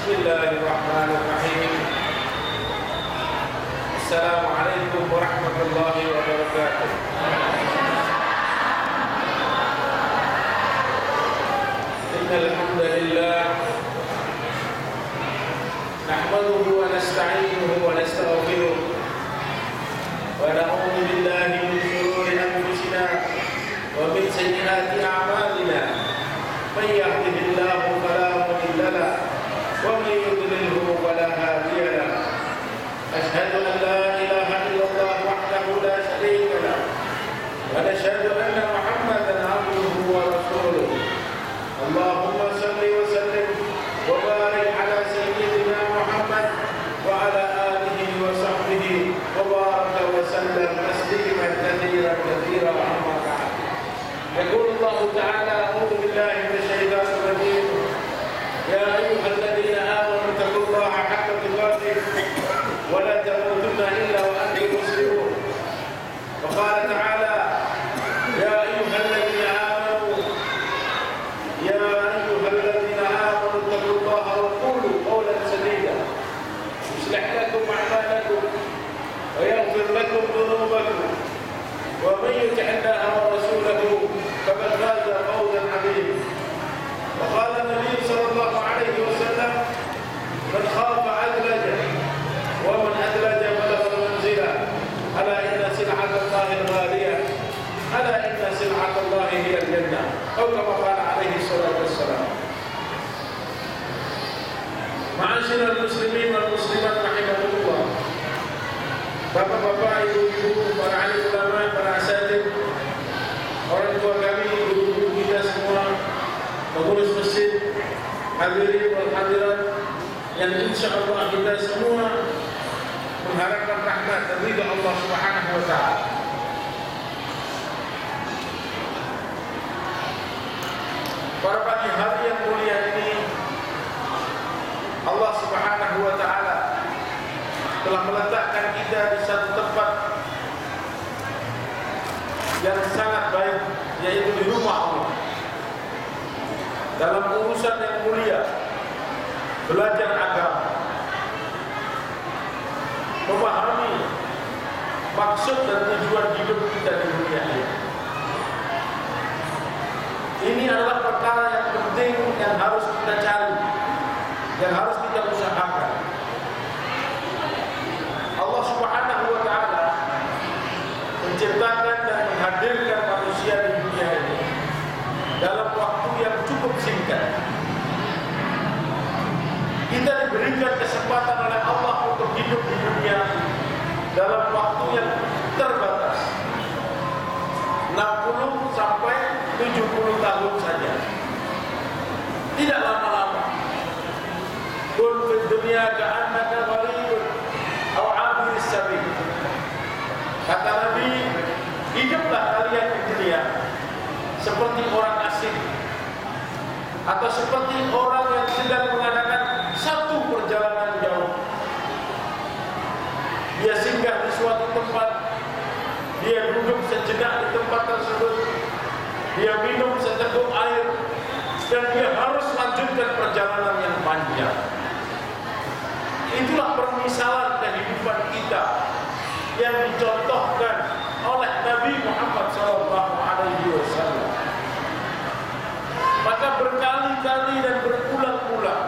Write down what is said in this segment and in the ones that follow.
Bismillahirrahmanirrahim. Assalamualaikum warahmatullahi wabarakatuh. Innal hamdalillah nahmaduhu wa nasta'inuhu wa nastaghfiruh wa na'udzu billahi min shururi anfusina wa min sayyiati a'malina. Man yahdihillahu fala mudilla lahu ومن يضلله فلا هادي له أشهد أن لا إله إلا الله وحده لا شريك له ونشهد أن محمدا عبده ورسوله اللهم صل وسلم وبارك على سيدنا محمد وعلى آله وصحبه وبارك وسلم تسليما كثيرا كثيرا أما بعد يقول الله تعالى أعوذ بالله من الشيطان الرجيم يا أيها الذين آمنوا اتقوا الله حق تقاته ولا تموتن إلا وأنتم مسلمون وقال تعالى يا أيها الذين آمنوا اتقوا الله وقولوا قولا سديدا يصلح لكم أعمالكم ويغفر لكم ذنوبكم ومن يطع الله ورسوله فقد فاز فوزا عظيما وقال النبي صلى الله عليه وسلم من خاف أدلج ومن أدلج بلغ المنزلة ألا إن سلعة الله الغالية ألا إن سلعة الله هي الجنة أو كما قال عليه الصلاة والسلام. معاشر المسلمين والمسلمات رحمكم الله. Bapak-bapak, ibu-ibu, para alim ulama, para asatidz, orang tua kami, guru-guru kita semua, pengurus masjid, hadirin wal hadirat yang insyaallah kita semua mengharapkan rahmat dan ridha Allah Subhanahu wa taala. Pada pagi hari yang mulia ini Allah Subhanahu wa taala telah meletakkan kita di satu tempat yang sangat baik, yaitu di rumah Allah. Dalam urusan yang mulia, belajar agama, memahami maksud dan tujuan hidup kita di dunia ini. Ini adalah perkara yang penting yang harus kita cari, yang harus kita usahakan. Allah Subhanahu wa taala menciptakan dan menghadirkan manusia di dunia ini dalam waktu yang cukup singkat. Kita diberikan kesempatan oleh Allah untuk hidup di dunia dalam waktu yang terbatas, 60 sampai 70 tahun saja. Tidak lama-lama. Kun fid dunya ka'annaka gharibun aw 'abir sabil. Kata Nabi, hiduplah kalian di dunia seperti orang asing atau seperti orang yang sedang mengadakan satu perjalanan jauh. Dia singgah di suatu tempat, dia duduk sejenak di tempat tersebut, dia minum seteguk air, dan dia harus lanjutkan perjalanan yang panjang. Itulah permisalan kehidupan kita yang dicontohkan oleh Nabi Muhammad SAW. Maka berkali-kali dan berulang-ulang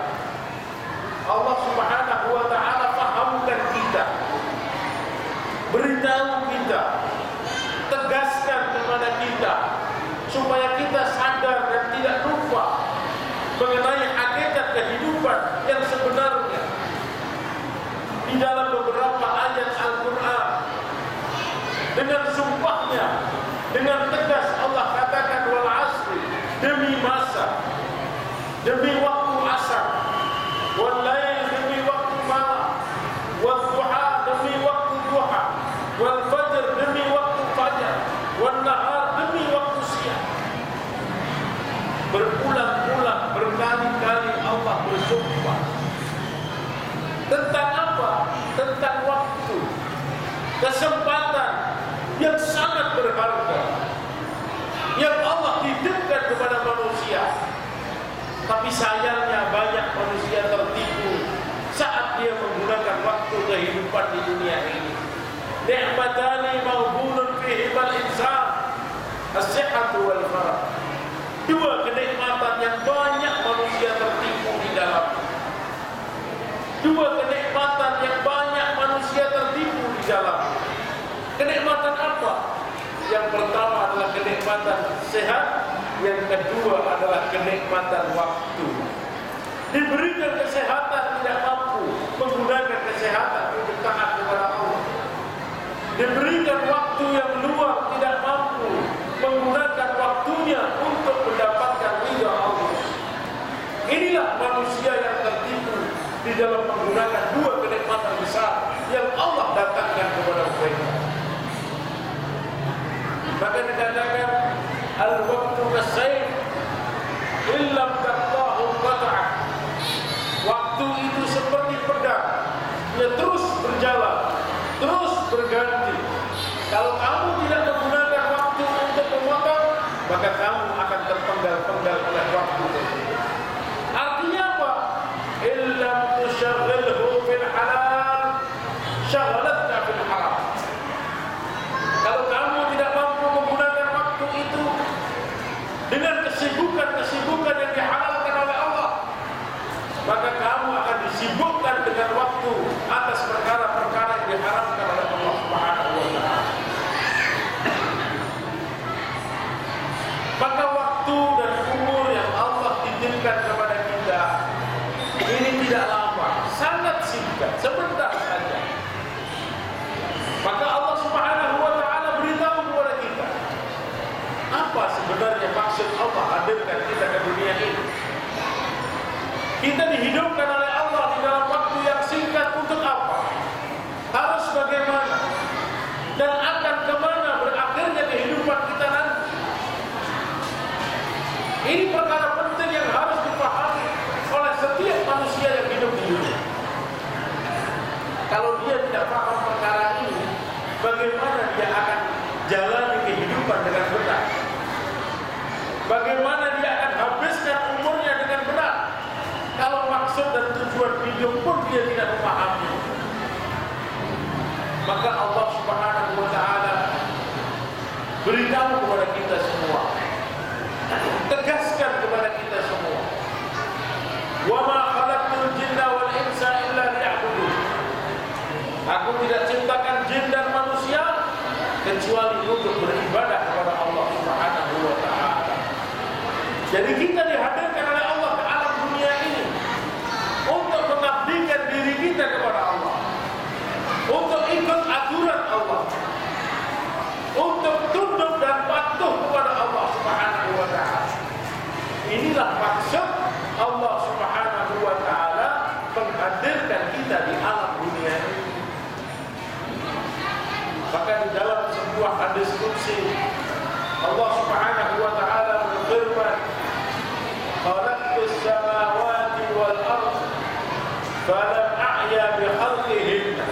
Allah Subhanahu wa taala fahamkan kita, beritahu kita, tegaskan kepada kita supaya kita sadar dan tidak lupa mengenai hakikat kehidupan yang sebenarnya. Di dalam beberapa ayat Al-Quran, dengan sumpahnya, dengan tegas Allah katakan wal asri, demi masa, demi waktu asar, wal lail, demi waktu malam, wal duha, demi waktu duha, wal fajr, demi waktu fajar, wal nahar, demi waktu siang. Berulang-ulang, berkali-kali Allah bersumpah. Tentang apa? Tentang waktu, kesempatan yang sangat berharga yang Allah titipkan kepada manusia. Tapi sayangnya banyak manusia tertipu as-sihhatu wal farah. Dua kenikmatan yang banyak manusia tertipu di dalam. Dua kenikmatan yang banyak manusia tertipu di dalam. Kenikmatan apa? Yang pertama adalah kenikmatan sehat, yang kedua adalah kenikmatan waktu. Diberikan kesehatan tidak mampu menggunakan kesehatan untuk taat kepada Allah. Diberikan waktu yang luang tidak mampu menggunakan waktunya untuk mendapatkan ridha Allah. Inilah manusia yang tertipu di dalam menggunakan dua kenikmatan besar yang Allah datangkan kepada mereka. Maka dikatakan al-waqtu kas-sayf illam taqtahu qat'ah. Waktu itu seperti pedang, dia terus berjalan, terus berganti. Kalau kamu tidak menggunakan waktu untuk memotong, maka kamu akan terpenggal-penggal oleh waktu tersebut. Artinya apa? Illam tushaghilhu fil halal, shaghalatka fil haram. Kalau kamu tidak mampu menggunakan waktu itu dengan kesibukan-kesibukan yang dihalalkan oleh Allah, maka kamu akan disibukkan dengan waktu atas perkara-perkara yang diharamkan oleh Allah Subhanahu wa Ta'ala. Maka waktu dan umur yang Allah titipkan kepada kita ini tidak lama, sangat singkat, sebentar saja. Maka Allah Subhanahu wa Ta'ala beritahu kepada kita apa sebenarnya maksud Allah hadirkan kita ke dunia ini. Kita dihidupkan oleh Allah di dalam waktu yang singkat untuk apa? Harus bagaimana? Dan akan kemana berakhirnya kehidupan kita nanti? Ini perkara penting yang harus dipahami oleh setiap manusia yang hidup di dunia. Kalau dia tidak paham perkara ini, bagaimana dia akan jalani kehidupan dengan benar? Bagaimana dia akan habiskan umurnya dengan benar? Kalau maksud dan tujuan hidup pun dia tidak memahami, maka Allah Subhanahu wa Ta'ala beritahu kepada kita semua, tegaskan kepada kita semua, wa ma khalaqtul jinna wal insa illa liya'budun. Aku tidak ciptakan jin dan manusia kecuali untuk beribadah kepada Allah Subhanahu wa Ta'ala. Jadi kita dihadirkan oleh Allah ke alam dunia ini untuk mengabdikan diri kita kepada Allah, untuk ikut aturan Allah, untuk tunduk dan patuh kepada Allah Subhanahu wa Ta'ala. Inilah maksud Allah Subhanahu wa Ta'ala menghadirkan kita di alam dunia ini. Maka di dalam sebuah hadis qudsi Allah Subhanahu wa Ta'ala berfirman, khalaqtus samawati wal ardh falam a'ya bi khalqihinna.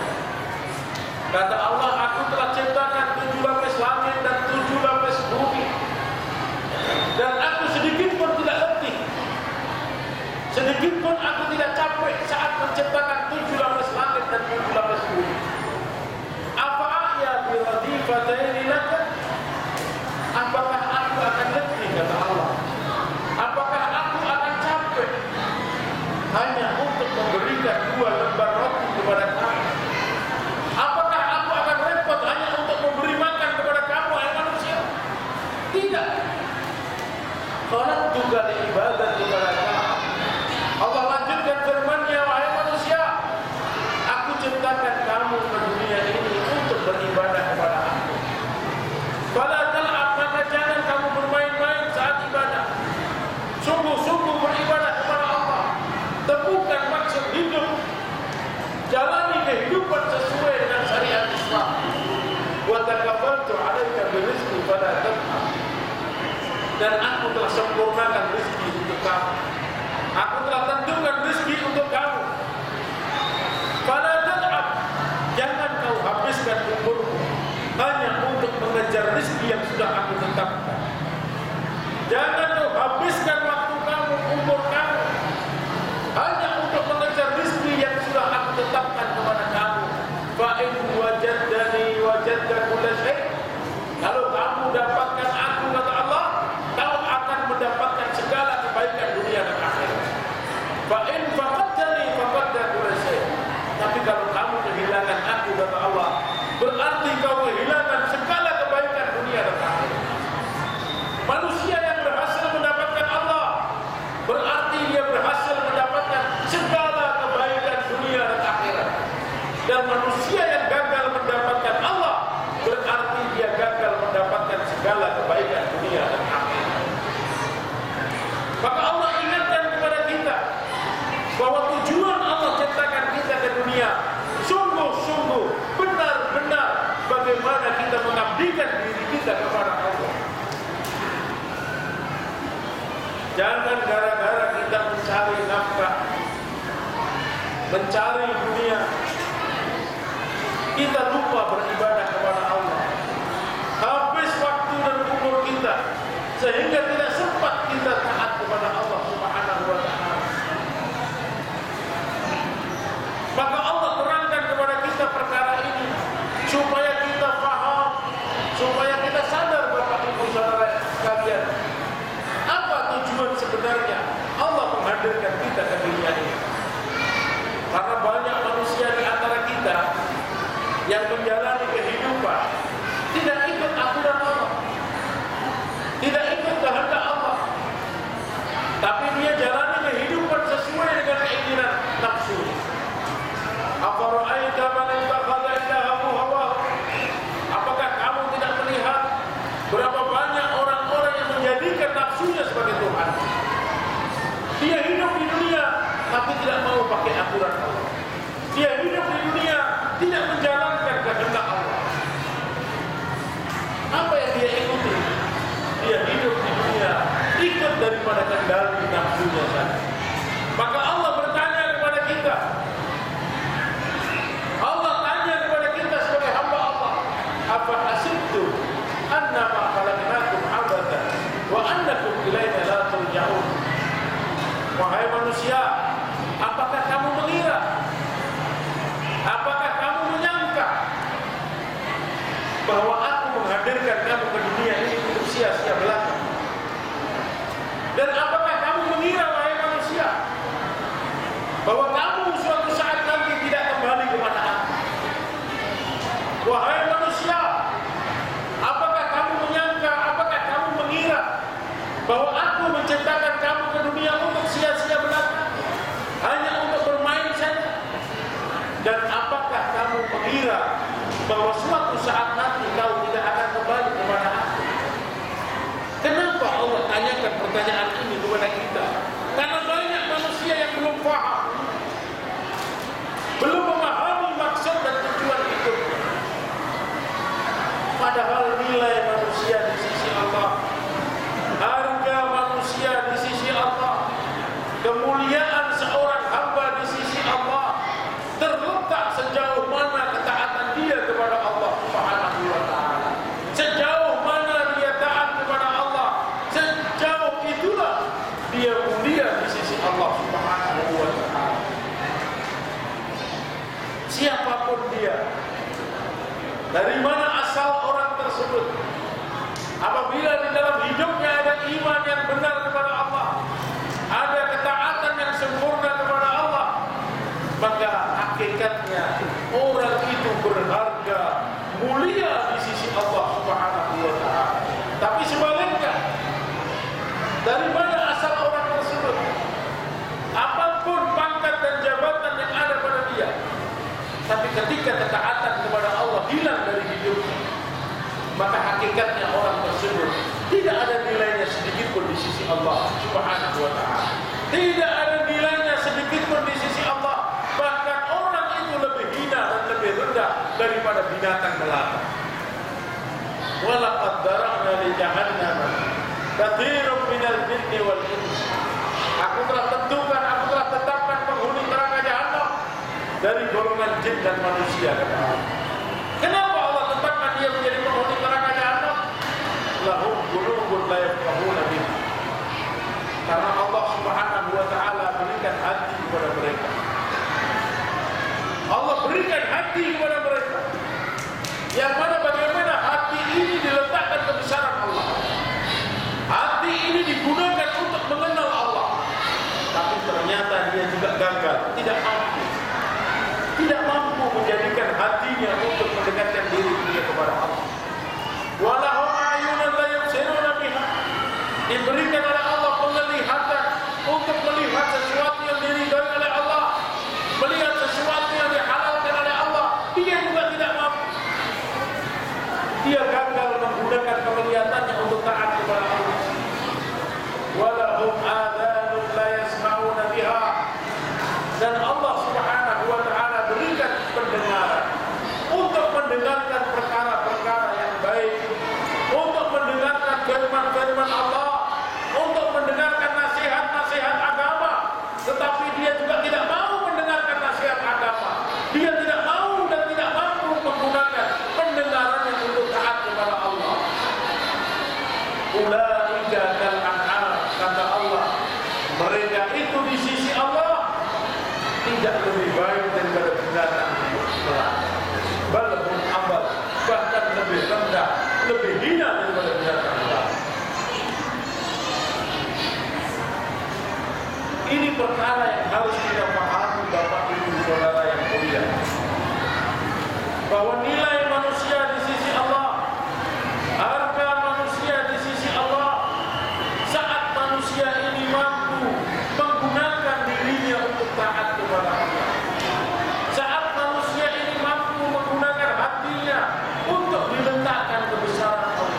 Kata Allah, aku telah ciptakan 7 lapis langit dan 7 lapis bumi, dan aku sedikit pun tidak letih, sedikit pun aku tidak capek saat menciptakan 7 lapis langit dan 7 lapis bumi. Apa a'ya bi radifataini laka? Apakah aku akan letih, kata Allah? Apakah aku akan capek hanya untuk memberikan 2 lembar roti kepada kamu? Apakah aku akan repot hanya untuk memberi makan kepada kamu, hai manusia? Tidak. Khalaqtuka li ibadatika laka. Allah lanjutkan firman-Nya, wahai manusia, aku ciptakan kamu ke dunia ini untuk beribadah kepada aku. Fala tal'ab, maka jangan kamu bermain-main saat ibadah. Sungguh-sungguh beribadah kepada Allah. Temukan maksud hidup. Jalani kehidupan sesuai dengan syariat Islam. Wa taqabbaltu 'alaika birizqi fala tat'ab. Dan aku telah sempurnakan rezeki untuk kamu. Aku telah tentukan rezeki untuk kamu. Fala tat'ab. Jangan kau habiskan umurmu hanya untuk mengejar rezeki yang sudah aku tetapkan. Jangan kau habiskan waktu kamu, umur kamu hanya untuk mengejar rezeki yang sudah aku tetapkan kepada kamu. Fa in wajadani wajadta kulla syai'. Kalau kamu dapatkan aku, dunia, sungguh-sungguh benar-benar bagaimana kita mengabdikan diri kita kepada Allah. Jangan gara-gara kita mencari nafkah, mencari dunia, kita lupa beribadah kepada Allah. Habis waktu dan umur kita sehingga tidak sempat kita taat kepada Allah Subhanahu wa ta'ala. Maka Allah terangkan kepada kita perkara ini supaya kita paham, supaya kita sadar Bapak Ibu Saudara sekalian, apa tujuan sebenarnya Allah menghadirkan kita ke dunia ini. Karena banyak manusia di antara kita yang menjalani kehidupan tidak ikut aturan Allah, tidak ikut kehendak Allah, tapi dia jalani kehidupan sesuai dengan keinginan nafsu. Afara'aita man ittakhadha ilahahu hawahu? Apakah kamu tidak melihat berapa banyak orang-orang yang menjadikan nafsunya sebagai Tuhan? Dia hidup di dunia tapi tidak mau pakai aturan Allah. Dia hidup di dunia tidak menjalankan kehendak Allah. Apa yang dia ikuti? Dia hidup di dunia ikut daripada kendali nafsunya saja. Maka Allah bertanya kepada kita, Allah tanya kepada kita sebagai hamba Allah, apa hasibtum annama khalaqnakum abathan wa annakum ilaina la turja'un? Wahai manusia, apakah kamu mengira, apakah kamu menyangka bahwa aku menghadirkan kamu ke dunia ini untuk sia-sia belaka? Dan apakah kamu mengira, wahai manusia, bahwa kamu suatu saat nanti tidak kembali kepada aku? Wahai manusia, apakah kamu menyangka, apakah kamu mengira bahwa aku menciptakan kamu ke dunia untuk sia-sia belaka, hanya untuk bermain saja? Dan apakah kamu mengira bahwa suatu saat nanti kau tidak akan kembali kepada aku? Kenapa Allah tanyakan pertanyaan ini kepada kita? Karena banyak manusia yang belum paham, belum memahami maksud dan tujuan hidup. Padahal nilai manusia di sisi Allah, harga manusia di sisi Allah, kemuliaan seorang hamba di sisi Allah terletak sejauh mana ketaatan dia kepada Allah Subhanahu wa ta'ala. Sejauh mana dia taat kepada Allah, sejauh itulah dia mulia di sisi Allah Subhanahu wa ta'ala. Siapapun dia, dari mana asal orang tersebut, apabila di dalam hidupnya ada iman yang benar kepada Allah, ada ketaatan yang sempurna kepada Allah, maka hakikatnya orang itu berharga, mulia di sisi Allah Subhanahu wa ta'ala. Tapi sebaliknya, dari mana asal orang tersebut, apapun pangkat dan jabatan yang ada pada dia, tapi ketika ketaatan kepada Allah hilang dari hidupnya, maka hakikatnya orang tersebut tidak ada nilainya sedikit pun di sisi Allah Subhanahu wa ta'ala. Tidak ada nilainya sedikit pun di sisi Allah. Bahkan orang itu lebih hina dan lebih rendah daripada binatang melata. Walaqad dara'na li jahannam katsirun minal jinni wal ins. Aku telah tentukan, aku telah tetapkan penghuni neraka Jahannam dari golongan jin dan manusia, kata Allah. Kenapa Allah tetapkan dia menjadi penghuni neraka Jahannam? Lahum qulubun la yafqahuna biha. Karena Allah Subhanahu wa ta'ala berikan hati kepada mereka. Allah berikan hati kepada mereka, yang mana bagaimana hati ini diletakkan kebesaran Allah. Hati ini digunakan untuk mengenal Allah, tapi ternyata dia juga gagal, tidak mampu menjadikan hatinya untuk mendekatkan diri dia kepada Allah. Walahum a'yunun la yubsiruna biha. Diberikan oleh Allah penglihatan untuk melihat sesuatu yang diridhai oleh Allah, melihat sesuatu yang dihalalkan oleh Allah. Dia juga tidak mampu. Dia gagal menggunakan penglihatannya untuk taat kepada Allah. Walahum adhanun la yasma'una biha. Dan Allah Subhanahu wa ta'ala beri firman Allah, untuk mendengarkan nasihat-nasihat agama, tetapi dia juga tidak mau mendengarkan nasihat agama. Dia tidak mau dan tidak mampu menggunakan pendengarannya untuk taat kepada Allah. Ulaika kal an'am, kata Allah, mereka itu di sisi Allah tidak lebih baik daripada binatang melata. Balhum abal, bahkan lebih rendah, lebih hina daripada binatang melata. Ini perkara yang harus kita pahami, Bapak Ibu Saudara yang mulia, bahwa nilai manusia di sisi Allah, harga manusia di sisi Allah, saat manusia ini mampu menggunakan dirinya untuk taat kepada Allah, saat manusia ini mampu menggunakan hatinya untuk diletakkan kebesaran Allah,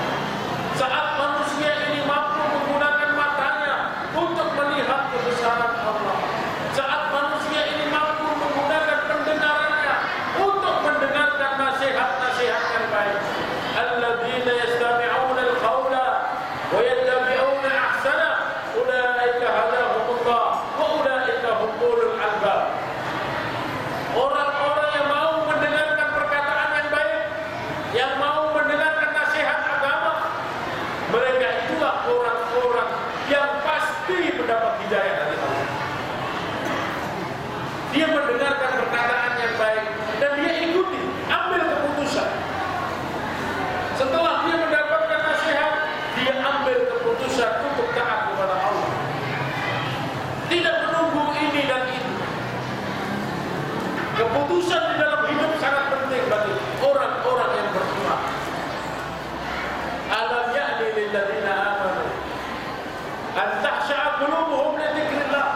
saat manusia ini mampu menggunakan matanya untuk melihat kebesaran Allah, saat manusia ini mampu menggunakan pendengarannya untuk mendengarkan nasihat-nasihat yang baik. Alladzina yastami'una al-qawla wa yattabi'una ahsana, ulaika hadahumullah wa ulaika hum ulul albab. Orang-orang yang mau mendengarkan perkataan yang baik, yang mau mendengarkan nasihat agama, mereka itulah orang-orang yang pasti mendapat hidayah dari Allah. Dia mendengarkan perkataan yang baik dan dia ikuti, ambil keputusan. Setelah dia mendapatkan nasihat, dia ambil keputusan untuk taat kepada Allah. Tidak menunggu ini dan itu. Keputusan di dalam hidup sangat penting bagi orang-orang yang beriman. Alam ya'ni lil ladzina amanu an tahsha'a qulubuhum li dzikrillah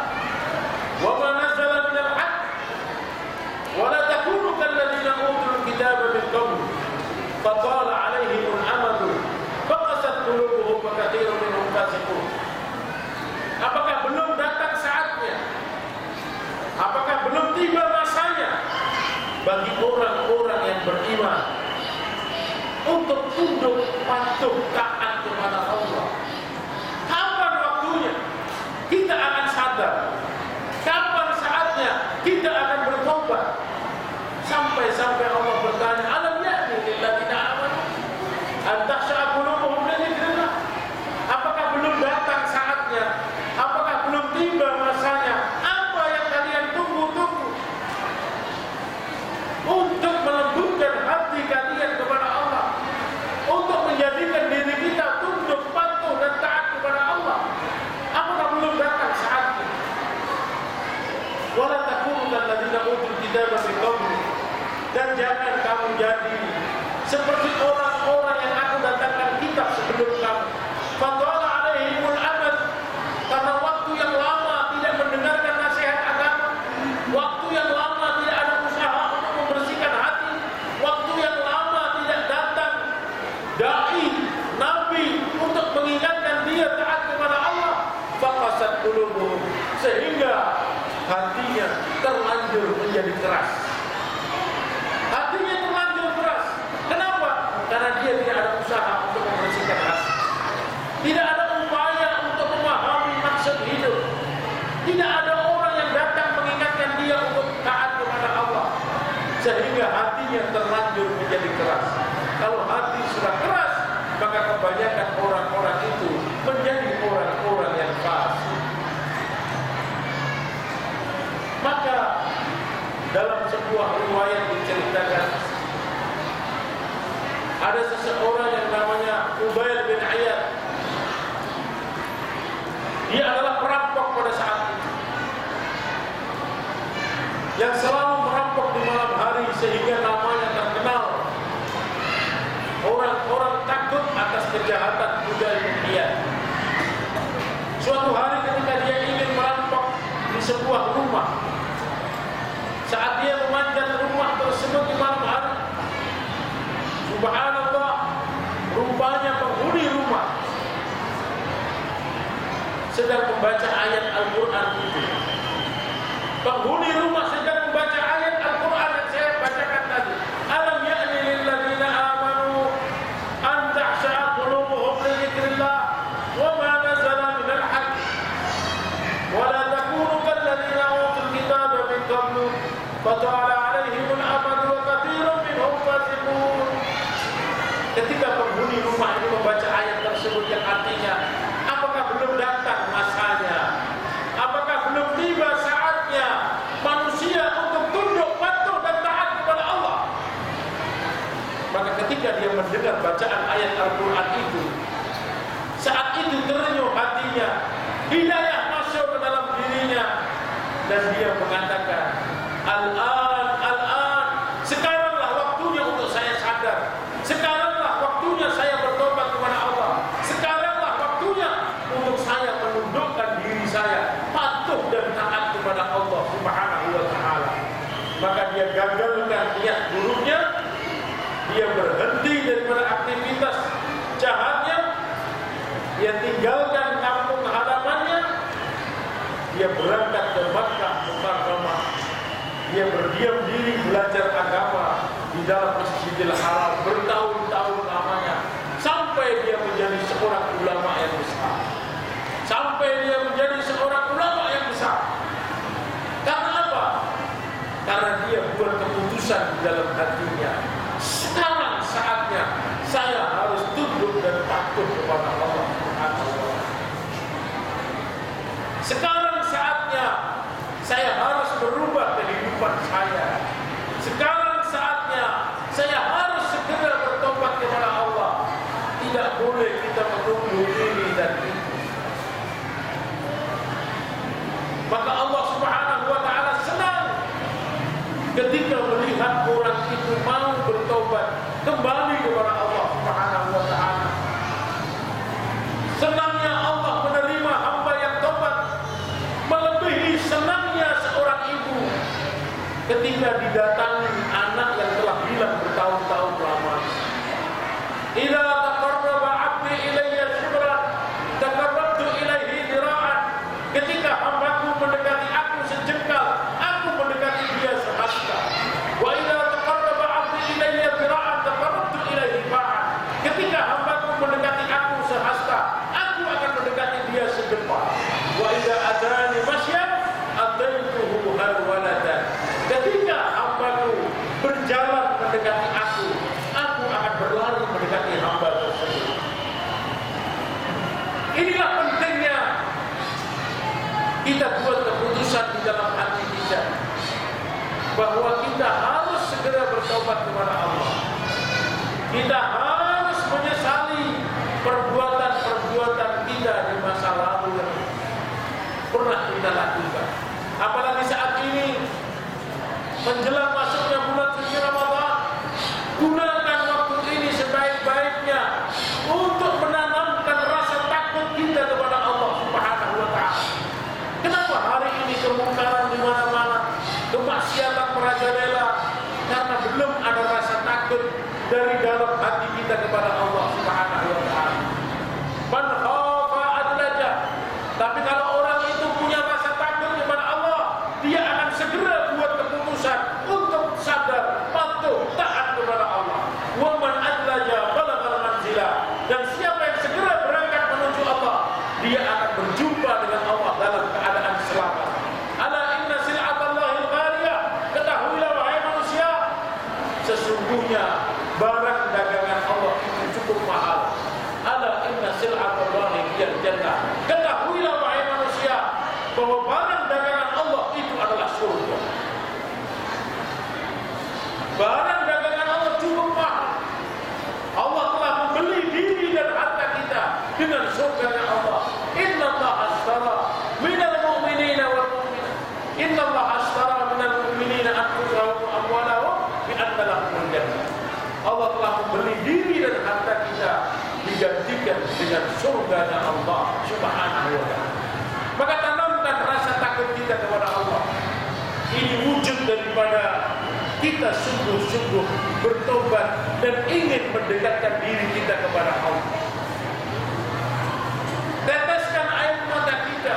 wa ma nazala minal haqq wa la takunu kal ladzina utul kitaba min qabl fatala 'alaihimul amadu faqasat qulubuhum wa katsirun minhum fasiqun. Apakah belum datang saatnya? Apakah belum tiba masanya bagi orang-orang yang beriman untuk tunduk patuh taat kepada Allah? Kapan waktunya kita akan sadar? Kapan saatnya kita akan bertobat? Sampai-sampai Allah bertanya, alam ya'ni lil ladzina amanu an tahsha'a qulubuhum li dzikrillah. Apakah belum datang saatnya? Apakah belum tiba masanya? Apa yang kalian tunggu-tunggu untuk melembutkan hati kalian kepada Allah, untuk menjadikan diri kita tunduk patuh dan taat kepada Allah? Apakah belum datang saatnya? Wala takunu kal ladzina utul kitaba min qabl, dan jangan kamu jadi seperti orang-orang yang aku datangkan kitab sebelum kamu. Fatala 'alaihimul amad, karena waktu yang lama tidak mendengarkan nasihat agama, waktu yang lama tidak ada usaha untuk membersihkan hati, waktu yang lama tidak datang dai, nabi untuk mengingatkan dia taat kepada Allah. Faqasat qulubuhum, sehingga hatinya terlanjur menjadi keras. Hatinya terlanjur keras. Kenapa? Karena dia tidak ada usaha untuk membersihkan hati. Tidak ada upaya untuk memahami maksud hidup. Tidak ada orang yang datang mengingatkan dia untuk taat kepada Allah, sehingga hatinya terlanjur menjadi keras. Kalau hati sudah keras, maka kebanyakan orang-orang itu menjadi orang-orang yang fasik. Maka dalam sebuah riwayat diceritakan, ada seseorang yang namanya Ubail bin Iyad. Dia adalah perampok pada saat itu, yang selalu merampok di malam hari sehingga namanya terkenal. Orang-orang takut atas kejahatan Ubail bin Iyad. Suatu hari ketika dia ingin merampok di sebuah rumah, saat dia memanjat rumah tersebut di malam hari, subhanallah, rupanya penghuni rumah sedang membaca ayat Al-Quran itu. Penghuni rumah sedang membaca ayat Al-Quran yang saya bacakan tadi. Alam ya'ni lil ladzina amanu an tahsha'a qulubuhum li dzikrillah fatala alaihimul amad wa katsirun minhum fasiqun. Ketika penghuni rumah ini membaca ayat tersebut yang artinya, apakah belum datang masanya? Apakah belum tiba saatnya manusia untuk tunduk patuh dan taat kepada Allah? Maka ketika dia mendengar bacaan ayat Al-Quran itu, saat itu terenyuh hatinya, hidayah masuk ke dalam dirinya, dan dia mengatakan, Al-an, sekaranglah waktunya untuk saya sadar. Sekaranglah waktunya saya bertobat kepada Allah. Sekaranglah waktunya untuk saya menundukkan diri saya, patuh dan taat kepada Allah Subhanahu wa ta'ala. Maka dia gagalkan niat buruknya, dia berhenti daripada aktivitas jahatnya, dia tinggalkan kampung halamannya, dia berangkat ke Makkah Mukarramah. Dia berdiam diri belajar agama di dalam Masjidil Haram bertahun-tahun lamanya, sampai dia menjadi seorang ulama yang besar. Sampai dia menjadi seorang ulama yang besar. Karena apa? Karena dia buat keputusan di dalam hatinya, sekarang saatnya saya harus tunduk dan patuh kepada Allah Subhanahu wa ta'ala. Sekarang saatnya saya harus berubah kehidupan saya. Sekarang saatnya saya harus segera bertobat kepada Allah. Tidak boleh kita menunggu ini dan itu. Maka Allah Subhanahu wa ta'ala senang ketika melihat orang itu mau bertobat, kembali kepada Allah Subhanahu wa ta'ala. Senangnya Allah menerima hamba yang tobat, melebihi senangnya seorang ibu ketika didatangi anak yang telah hilang bertahun-tahun lamanya. Idza taqarraba 'abdi ilayya shibran taqarrabtu ilaihi dira'an. Ketika hambaku mendekati aku sejengkal, aku mendekati dia sehasta. Wa idza taqarraba 'abdi ilayya dira'an taqarrabtu ilaihi ba'an. Ketika hambaku mendekati aku sehasta, aku akan mendekati dia sedepan. Wa idza adani masyan ataituhu harwalatan. Ketika hambaku berjalan mendekati aku akan berlari mendekati hamba tersebut. Inilah pentingnya kita buat keputusan di dalam hati kita bahwa kita harus segera bertobat kepada Allah. Kita harus menyesali perbuatan-perbuatan kita di masa lalu yang pernah kita lakukan. Apalagi saat ini menjelang masuknya bulan suci Ramadan, gunakan waktu ini sebaik-baiknya untuk menanamkan rasa takut kita kepada Allah Subhanahu wa ta'ala. Kenapa hari ini kemungkaran di mana-mana, kemaksiatan merajalela? Karena belum ada rasa takut dari dalam hati kita kepada Allah Subhanahu wa ta'ala. Man khafa adlaja. Tapi kalau orang itu punya rasa takut kepada Allah, dia akan segera buat keputusan untuk sadar, patuh, taat kepada Allah. Wa man adlaja balaghal manzilah. Dan siapa yang segera berangkat menuju Allah, dia akan berjumpa dengan Allah dalam keadaan selamat. Ala inna sil'atallahil ghaliyah. Ketahuilah wahai manusia, sesungguhnya barang dagangan Allah itu cukup mahal. Ala inna sil'atallahi hiyal jannah. Ketahuilah wahai manusia bahwa barang dagangan Allah itu adalah surga. Barang dagangan Allah cukup mahal. Allah telah membeli diri dan harta kita dengan surganya Allah. Innallaha ashtara minal mu'minina wal mu'minat. Innallaha ashtara minal mu'minina anfusahum wa amwalahum bi anna lahumul jannah. Allah telah membeli diri dan harta kita digantikan dengan surganya Allah Subhanahu wa ta'ala. Maka tanamkan rasa takut kita kepada Allah. Ini wujud daripada kita sungguh-sungguh bertobat dan ingin mendekatkan diri kita kepada Allah. Teteskan air mata kita,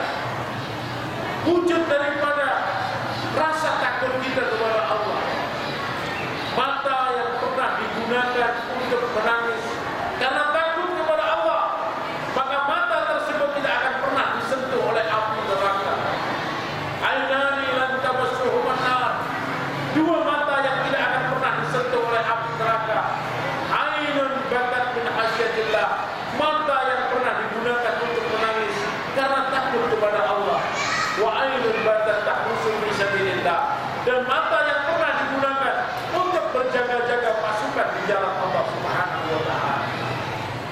wujud daripada rasa takut kita kepada Allah. Mata yang pernah digunakan untuk menangis karena takut kepada Allah, maka mata tersebut tidak akan pernah disentuh oleh api neraka. Ainani lan tamassuhumun nar. dan mata yang pernah digunakan untuk berjaga-jaga pasukan di jalan Allah Subhanahu wa taala.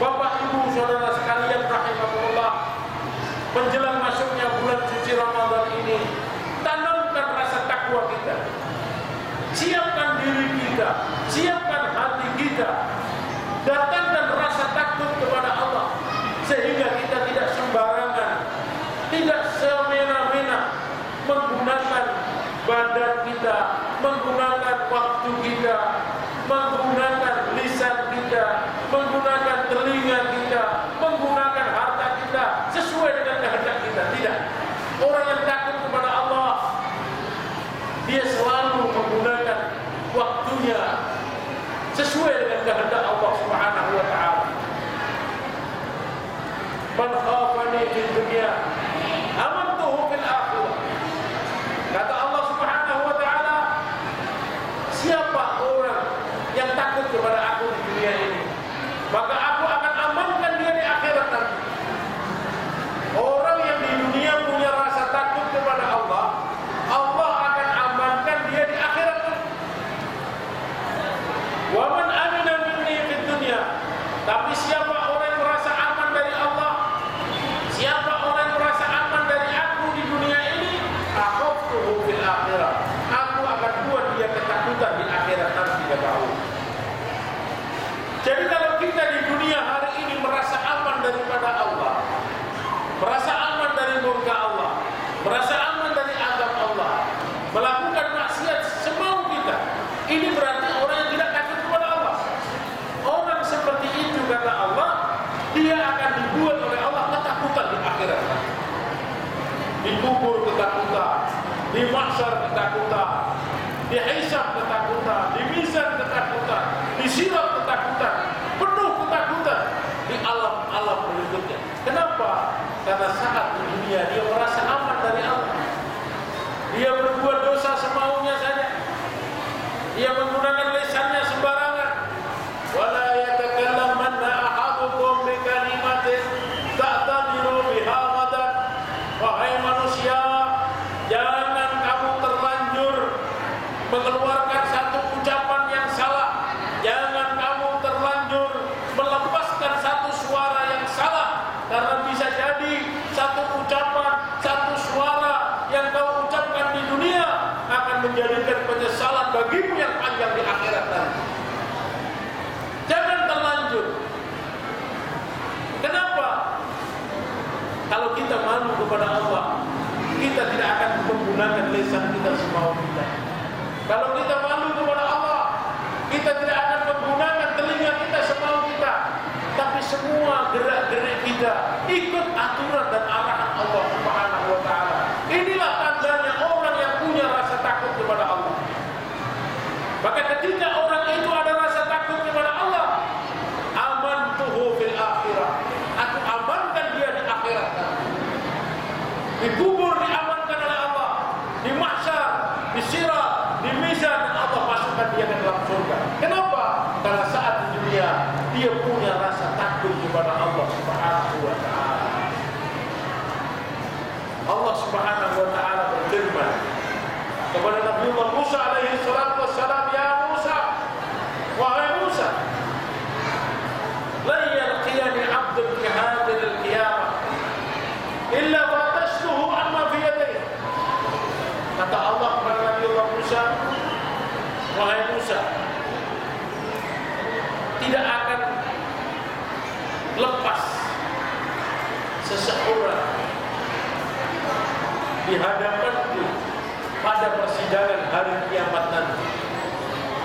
Bapak Ibu saudara sekalian rahimahullah, menjelang masuknya bulan suci Ramadan ini, tanamkan rasa takwa kita. Siapkan diri kita, siapkan hati kita. Datangkan rasa takut kepada Allah sehingga kita tidak sembarangan, tidak semena-mena menggunakan badan kita, menggunakan waktu kita, menggunakan lisan kita, menggunakan telinga kita, menggunakan harta kita sesuai dengan kehendak kita. Tidak. Orang yang takut kepada Allah, dia selalu menggunakan waktunya sesuai dengan kehendak Allah Subhanahu wa taala. Man khafani fid dunya amantuhu fil akhirah. Kata Allah Subhanahu wa taala, siapa orang yang takut kepada aku di dunia ini, maka aku akan amankan dia di akhirat nanti. Orang yang di dunia punya rasa takut kepada Allah, Allah akan amankan dia di akhirat nanti. Wa man amina minni fid dunya. Tapi siapa orang yang merasa aman dari Allah, siapa orang yang merasa aman dari aku di dunia ini, akhaftuhu fil akhirah. Aku akan buat dia ketakutan di akhirat nanti, kata Allah. Jadi kalau kita di dunia hari ini merasa aman daripada Allah, merasa aman dari murka Allah, merasa aman dari azab Allah, melakukan maksiat semau kita, ini berarti orang yang tidak takut kepada Allah. Orang seperti itu, kata Allah, dia akan dibuat oleh Allah ketakutan di akhirat. Di kubur ketakutan, di mahsyar ketakutan, di hisab ketakutan, di mizan ketakutan, di sirat ketakutan, penuh ketakutan di alam-alam berikutnya. Kenapa? Karena saat di dunia dia merasa aman dari Allah. Dia berbuat dosa semaunya saja. Dia menggunakan lisannya sembarangan. Wala yatakallamanna ahadukum bi kalimatin ta'tadiru biha ghadan. Wahai manusia, jangan kamu terlanjur mengeluarkan satu ucapan yang salah. Jangan kamu terlanjur melepaskan satu suara yang salah, karena bisa jadi satu ucapan, satu suara yang kau ucapkan di dunia akan menjadikan penyesalan bagimu yang panjang di akhirat nanti. Jangan terlanjur. Kenapa? Kalau kita malu kepada Allah, kita tidak akan menggunakan lisan kita semau kita. Kalau kita malu kepada Allah, kita tidak akan menggunakan telinga kita semau kita. Tapi semua gerak-gerik kita ikut aturan dan arahan Allah Subhanahu wa taala. Inilah tandanya orang yang punya rasa takut kepada Allah. Maka ketika orang itu ada rasa takut kepada Allah, amantuhu fil akhirah. Aku amankan dia di akhirat. Di kubur diamankan oleh Allah, di mahsyar, di sirat, di mizan, Allah masukkan dia ke dalam surga. Kenapa? Karena saat di dunia dia punya rasa takut kepada Allah Subhanahu wa taala. Allah Subhanahu wa taala berfirman kepada Nabi Musa alaihi salatu wassalam, ya Musa, wahai Musa, la yalqiyani 'abdun fi hadhihi al-qiyamah illa fatashtuhu amma fi yadayhi. Kata Allah kepada Nabi Musa, wahai Musa, tidak akan lepas seseorang di hadapanku pada persidangan hari kiamat nanti.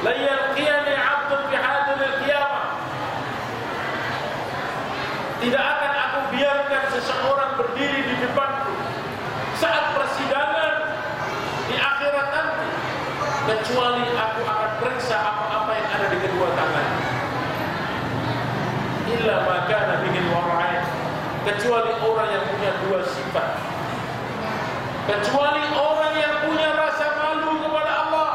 La yalqiyani 'abdun fi hadhil qiyamah. Tidak akan aku biarkan seseorang berdiri di depanku saat persidangan di akhirat nanti, kecuali aku akan periksa apa-apa yang ada di kedua tangan. Illa ma kana bihil wara'in, kecuali orang yang punya dua sifat, kecuali orang yang punya rasa malu kepada Allah,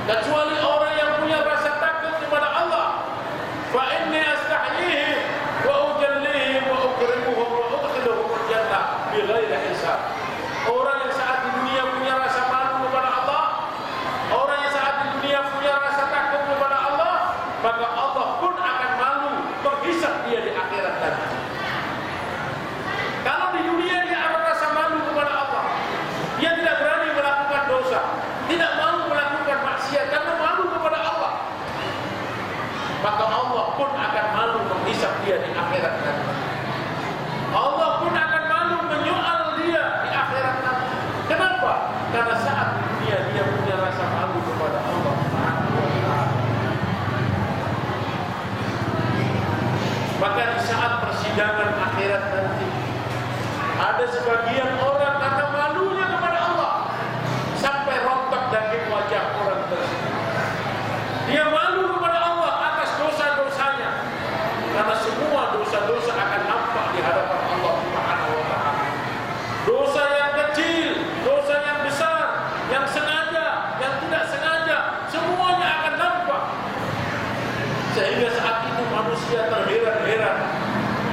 kecuali orang yang punya rasa takut kepada Allah. Fa inni astahyihi wa ujallihi wa ukrimuhum wa udkhiluhum al-jannah bighairi hisab. Orang yang saat di dunia punya rasa malu kepada Allah, tidak mau melakukan maksiat karena malu kepada Allah, maka Allah pun akan malu menghisap dia di akhirat nanti. Allah pun akan malu menyoal dia di akhirat nanti. Kenapa? Karena saat di dunia dia punya rasa malu kepada Allah Subhanahu wa Ta'ala. Maka di saat persidangan akhirat nanti, ada sebagian orang karena malunya kepada Allah sampai rontok daging wajah orang tersebut. Dia malu kepada Allah atas dosa-dosanya, karena semua dosa-dosa akan nampak di hadapan Allah Subhanahu wa Ta'ala. Dosa yang kecil, dosa yang besar, yang sengaja, yang tidak sengaja, semuanya akan nampak. Sehingga saat itu manusia terheran-heran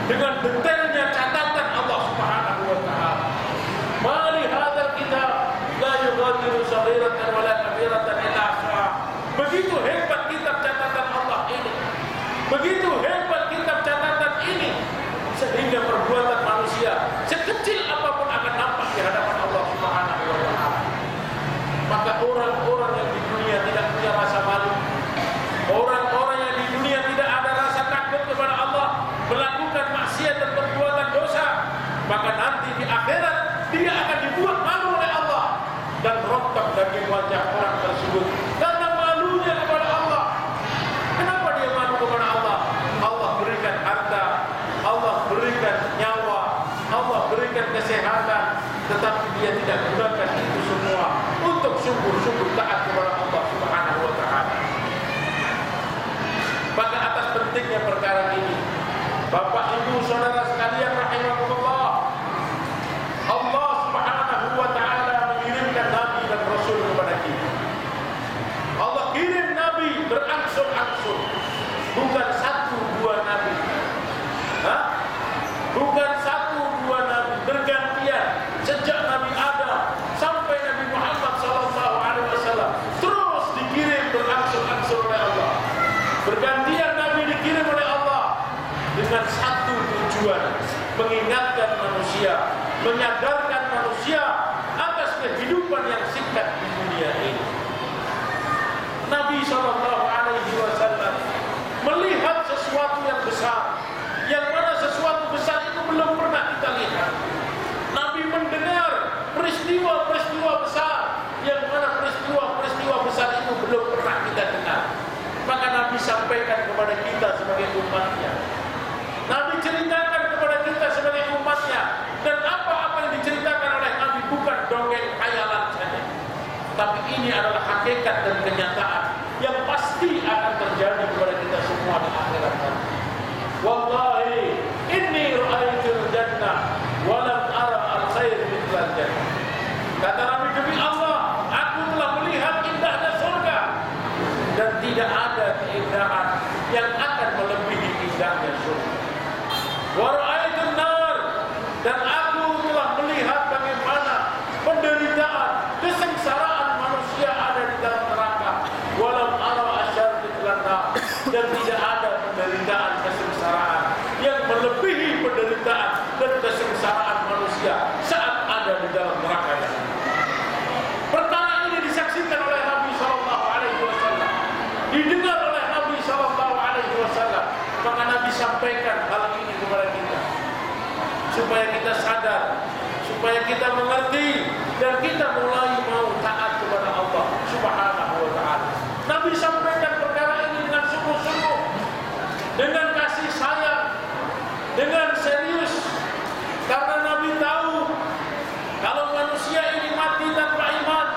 dengan detailnya catatan Allah Subhanahu wa Ta'ala. Ma li hadzal kitab la yughadiru saghiratan wa la kabiratan illa ahsaha. Begitu hebat kitab catatan Allah ini. Begitu hebat kitab catatan ini, sehingga perbuatan manusia sekecil apapun akan nampak di hadapan Allah Subhanahu wa Ta'ala. Maka orang-orang yang di dunia tidak punya rasa malu, orang-orang yang di dunia tidak ada rasa takut kepada Allah, melakukan maksiat dan perbuatan dosa, maka nanti di akhirat dia akan dibuat malu oleh Allah dan rontok daging wajah orang tersebut karena malunya kepada Allah. Kenapa dia malu kepada Allah? Allah berikan harta, Allah berikan nyawa, Allah berikan kesehatan, tetapi dia tidak gunakan itu semua untuk sungguh-sungguh taat kepada Allah Subhanahu wa Ta'ala. Maka atas pentingnya perkara ini, Bapak Ibu Saudara sekalian rahimakumullah, Allah Subhanahu wa Ta'ala mengirimkan Nabi dan Rasul kepada kita. Allah kirim Nabi berangsur-angsur, bukan satu dua Nabi, bukan satu dua Nabi, bergantian sejak Nabi Adam sampai Nabi Muhammad SAW terus dikirim berangsur-angsur oleh Allah. Bergantian Nabi dikirim oleh Allah dengan satu tujuan, mengingatkan manusia, menyadarkan manusia atas kehidupan yang singkat di dunia ini. Nabi SAW melihat sesuatu yang besar, yang mana sesuatu besar itu belum pernah kita lihat. Nabi mendengar peristiwa-peristiwa besar, yang mana peristiwa-peristiwa besar itu belum pernah kita dengar. Maka Nabi sampaikan kepada kita sebagai umatnya. Nabi ceritakan kepada kita sebagai umatnya. Dan apa-apa yang diceritakan oleh Nabi bukan dongeng khayalan saja, tapi ini adalah hakikat dan kenyataan yang pasti akan terjadi kepada kita semua di akhirat nanti. Wallahi inni ra'aitul jannah wa lam ara al-khair mithla jannah. Kata Nabi, demi Allah, aku telah melihat indahnya surga dan tidak ada keindahan yang akan melebihi indahnya surga. Wa ra'aitul nar, dan aku telah melihat bagaimana penderitaan, kesengsaraan manusia ada di dalam neraka. Walam ara asyar mithla, dan tidak ada penderitaan, kesengsaraan yang melebihi penderitaan dan kesengsaraan manusia saat ada di dalam neraka. Perkara ini disaksikan oleh Nabi SAW, didengar oleh Nabi SAW, maka Nabi sampaikan hal ini kepada kita supaya kita sadar, supaya kita mengerti, dan kita mulai mau taat kepada Allah Subhanahu wa Ta'ala. Nabi sampaikan perkara ini dengan sungguh-sungguh, dengan kasih sayang, dengan serius, karena Nabi tahu kalau manusia ini mati tanpa iman,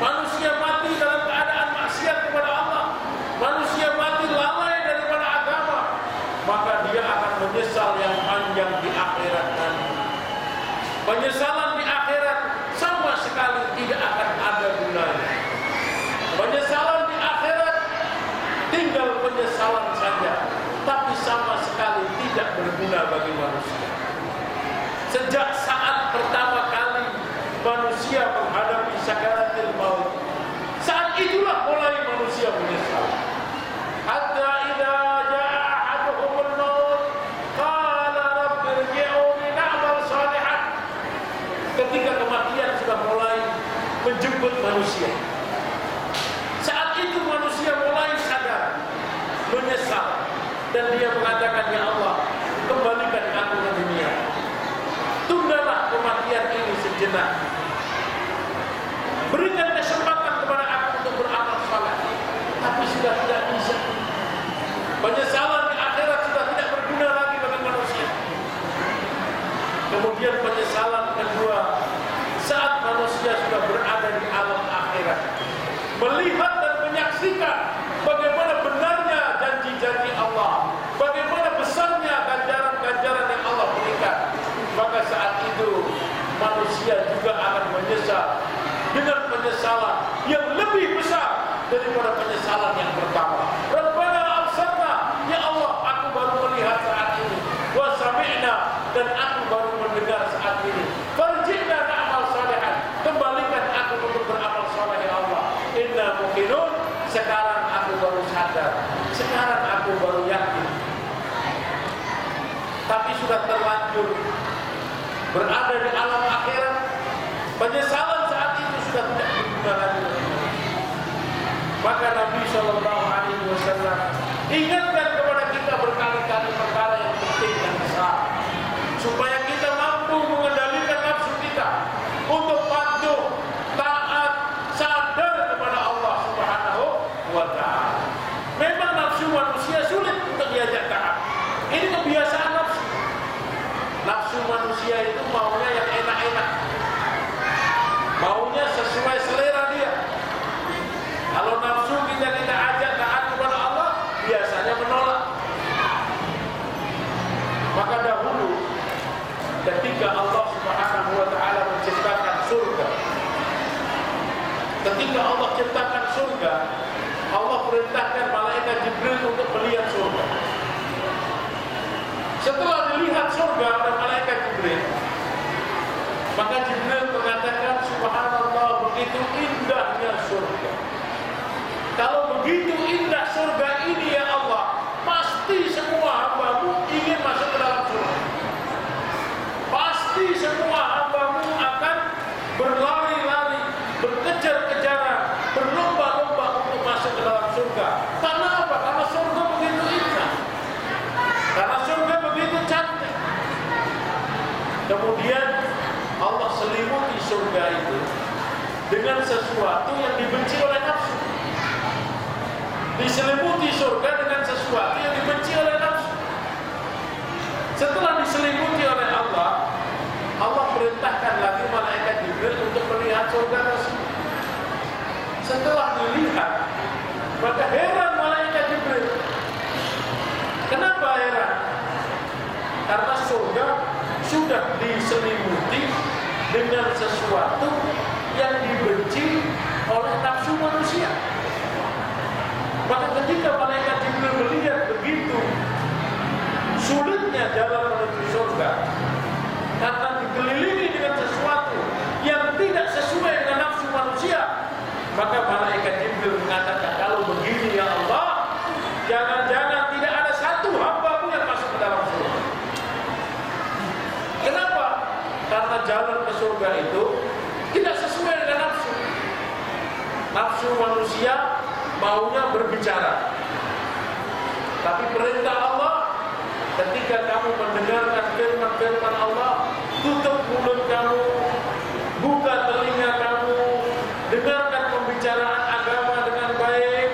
manusia mati dalam keadaan maksiat kepada Allah, manusia mati lalai daripada agama, maka dia akan menyesal yang panjang di akhirat nanti. Penyesalan di akhirat sama sekali tidak akan ada gunanya. Penyesalan di akhirat tinggal penyesalan saja, tapi sama sekali tidak berguna bagi manusia. Sejak saat pertama kali manusia menghadapi sakaratul maut, saat itulah mulai manusia menyesal. Hatta idza jaa ahaduhumul maut qala rabbi irji'uni na'mal shalihan. Ketika kematian sudah mulai menjemput manusia, dan dia mengatakan, ya Allah, kembalikan aku ke dunia. Tundalah kematian ini sejenak. Berikan kesempatan kepada aku untuk beramal saleh. Tapi sudah tidak bisa. Penyesalan di akhirat sudah tidak berguna lagi bagi manusia. Kemudian penyesalan kedua, saat manusia sudah berada di alam akhirat, melihat dan menyaksikan bagaimana benarnya janji-janji Allah, bagaimana besarnya ganjaran-ganjaran yang Allah berikan, maka saat itu manusia juga akan menyesal dengan penyesalan yang lebih besar daripada penyesalan yang pertama. Rabbana absarna, ya Allah, aku baru melihat saat ini, wa sami'na, dan aku baru mendengar saat ini. Farji'na na'mal salihan, kembalikan aku untuk beramal saleh ya Allah. Inna muqinun, sekarang aku baru sadar, sekarang aku baru yakin. Tapi sudah terlanjur berada di alam akhirat, penyesalan saat itu sudah tidak berguna lagi. Maka Nabi SAW ingatkan kepada kita berkali-kali perkara yang penting dan besar, supaya kita mampu mengendalikan nafsu kita untuk patuh, taat, sadar kepada Allah Subhanahu wa Ta'ala. Memang nafsu manusia sulit untuk diajak taat. Ini kebiasaan nafsu. Nafsu manusia itu maunya yang enak-enak, maunya sesuai selera dia. Kalau nafsu kita ajak taat kepada Allah, biasanya menolak. Maka dahulu ketika Allah Subhanahu wa Ta'ala menciptakan surga, ketika Allah ciptakan surga, Allah perintahkan malaikat Jibril untuk melihat surga. Setelah dilihat surga oleh malaikat Jibril, maka Jibril mengatakan, subhanallah, begitu indahnya surga. Kalau begitu indah surga ini ya Allah, pasti semua hamba-Mu ingin masuk ke dalam surga. Pasti semua hamba-Mu akan berlari-lari, berkejar-kejaran, berlomba-lomba untuk masuk ke dalam surga. Karena apa? Karena surga begitu indah, karena surga begitu cantik. Kemudian Allah selimuti surga itu dengan sesuatu yang dibenci oleh nafsu. Diselimuti surga dengan sesuatu yang dibenci oleh nafsu. Setelah diselimuti oleh Allah, Allah perintahkan lagi malaikat Jibril untuk melihat surga tersebut. Setelah dilihat, maka heran malaikat Jibril. Kenapa heran? Karena surga sudah diselimuti dengan sesuatu yang dibenci oleh nafsu manusia. Maka ketika malaikat Jibril melihat begitu sulitnya jalan menuju surga, karena dikelilingi dengan sesuatu yang tidak sesuai dengan nafsu manusia, maka malaikat Jibril mengatakan, kalau begini ya Allah, jangan-jangan tidak ada satu hamba-Mu yang masuk ke dalam surga. Kenapa? Karena jalan ke surga itu tidak sesuai dengan nafsu. Nafsu manusia maunya berbicara. Tapi perintah Allah, ketika kamu mendengarkan firman-firman Allah, tutup mulut kamu, buka telinga kamu, dengarkan pembicaraan agama dengan baik.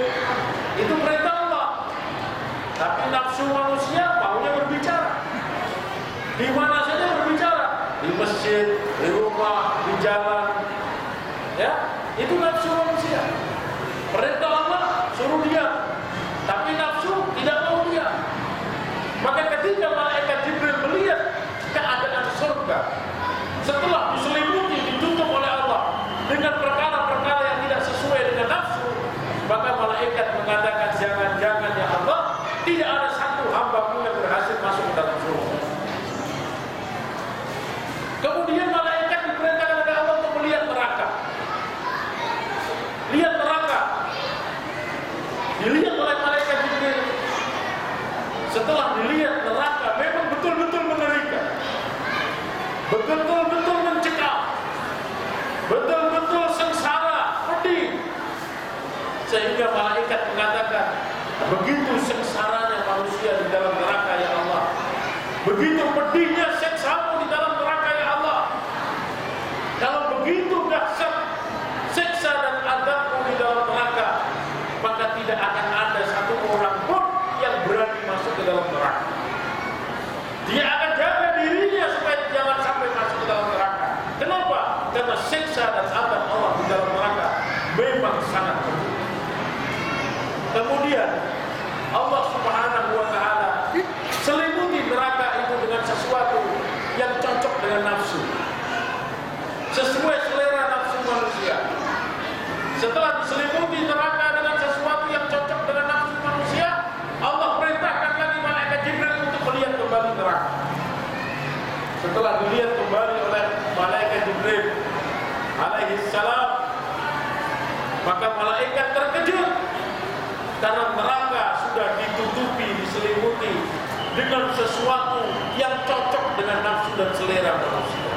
Itu perintah Allah. Tapi nafsu manusia maunya berbicara. Di mana saja berbicara, di masjid, di rumah, di jalan. Ya, itu nafsu manusia. Perintah Allah suruh diam, tapi nafsu tidak mau diam. Maka ketika malaikat Jibril melihat keadaan surga, setelah diselimuti, ditutup oleh Allah dengan perkara-perkara yang tidak sesuai dengan nafsu, maka malaikat mengatakan, jangan-jangan ya Allah, tidak ada satu hamba-Mu yang berhasil masuk ke dalam surga. Kemudian malaikat diperintahkan oleh Allah untuk melihat neraka. Lihat neraka. Dilihat oleh malaikat Jibril. Setelah dilihat neraka, memang betul-betul mengerikan, betul-betul mencekam, betul-betul sengsara, pedih. Sehingga malaikat mengatakan, begitu sengsaranya manusia di dalam kemudian Allah Subhanahu wa Ta'ala selimuti neraka itu dengan sesuatu yang cocok dengan nafsu, sesuai selera nafsu manusia. Setelah diselimuti neraka dengan sesuatu yang cocok dengan nafsu manusia, Allah perintahkan lagi malaikat Jibril untuk melihat kembali neraka. Setelah dilihat kembali oleh malaikat Jibril alaihi salam, maka malaikat terkejut karena neraka sudah ditutupi, diselimuti dengan sesuatu yang cocok dengan nafsu dan selera manusia.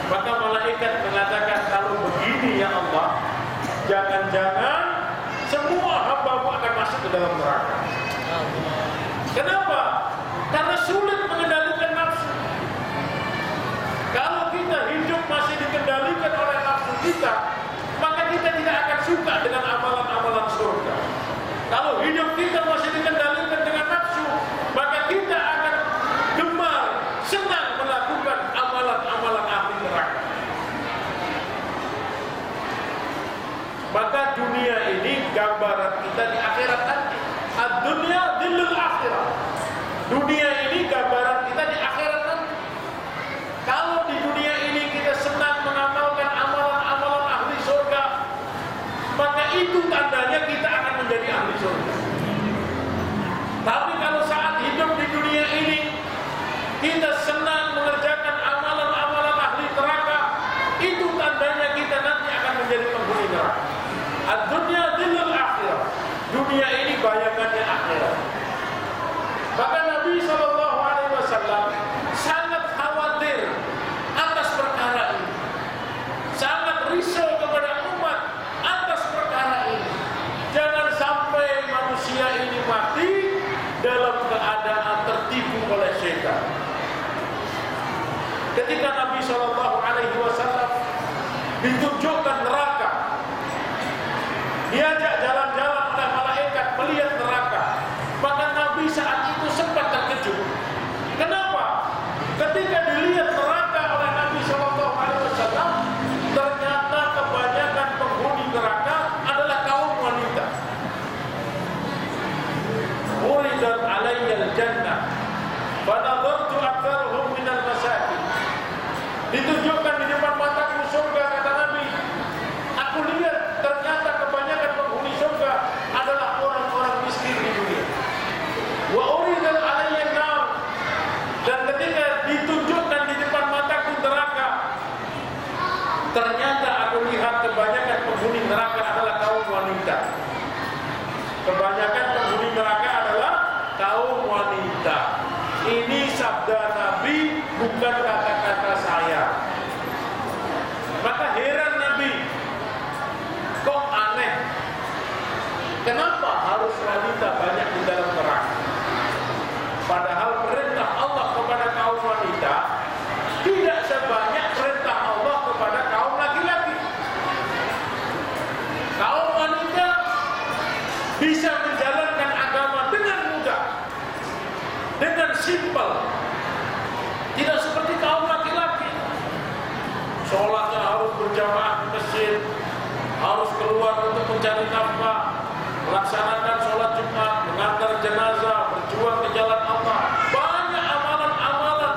Maka malaikat mengatakan, kalau begini ya Allah, jangan-jangan semua hamba-Mu akan masuk ke dalam neraka. Kenapa? Karena sulit mengendalikan nafsu. Kalau kita hidup masih dikendalikan oleh nafsu kita, maka kita tidak akan suka dengan amalan-amalan surga. Kalau hidup kita masih dikendalikan dengan nafsu, maka kita akan gemar, senang melakukan amalan-amalan ahli neraka. Maka dunia ini gambaran kita di akhirat nanti. Ad-dunya dhillul akhirah. Dunia ini gambaran kita di akhirat nanti. Kalau di dunia ini kita senang mengamalkan amalan-amalan ahli surga, maka itu tandanya kita akan menjadi ahli surga. Tapi kalau saat hidup di dunia ini kita senang mengerjakan amalan-amalan ahli neraka, itu tandanya kita nanti akan menjadi penghuni neraka. Ad-dunya dhillul akhirah. Dunia ini bayangannya akhirat. Maka Nabi SAW sangat khawatir atas perkara ini, sangat risau kepada umat atas perkara ini. Jangan sampai manusia ini mati dalam keadaan tertipu oleh syaitan. Ketika Nabi SAW ditunjukkan neraka, diajak jalan-jalan oleh malaikat melihat neraka, maka Nabi saat itu sempat terkejut. Kenapa? Ketika dilihat neraka oleh Nabi SAW, ternyata kebanyakan penghuni neraka adalah kaum wanita. Uridat alayyal jannah fanadhartu aktsarahum minal masakin. Ditunjukkan di depan mataku surga, kata Nabi. Aku lihat ternyata kebanyakan penghuni surga adalah orang-orang miskin di dunia. Wa uridat alayyan nar. Dan ketika ditunjukkan di depan mataku neraka, ternyata aku lihat kebanyakan penghuni neraka adalah kaum wanita. Kebanyakan penghuni neraka adalah kaum wanita. Ini sabda Nabi, bukan kata-kata saya. Maka heran Nabi, kok aneh? Kenapa harus wanita banyak di dalam neraka? Padahal perintah Allah kepada kaum wanita tidak sebanyak perintah Allah kepada kaum laki-laki. Kaum wanita bisa menjalankan agama dengan mudah, dengan simpel. Tidak seperti kaum laki-laki. Sholatnya harus berjamaah di masjid, harus keluar untuk mencari nafkah, melaksanakan sholat Jumat, mengantar jenazah, berjuang ke jalan Allah. Banyak amalan-amalan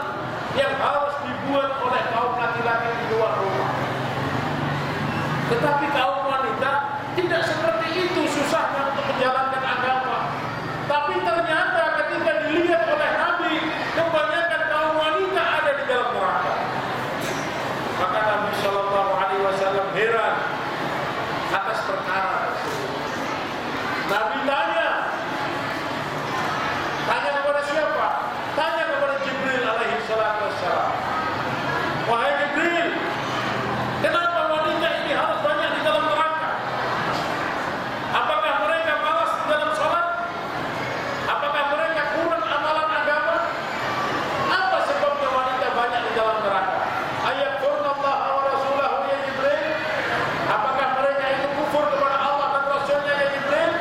yang harus dibuat oleh kaum laki-laki di luar rumah. Tetapi kaum wanita tidak seperti itu susahnya untuk menjalankan agama. Tapi ternyata ketika dilihat oleh Nabi, kebanyakan kaum wanita ada di dalam neraka. Maka Nabi SAW heran atas perkara tersebut. Nabi tanya kepada siapa? Tanya kepada Jibril alaihi salatu wassalam. Wahai Jibril, kenapa wanita ini harus banyak di dalam neraka? Apakah mereka malas di dalam sholat? Apakah mereka kurang amalan agama? Apa sebabnya wanita banyak di dalam neraka? Ayakfurullah wa rasulahu ya Jibril? Apakah mereka itu kufur kepada Allah dan Rasulnya ya Jibril?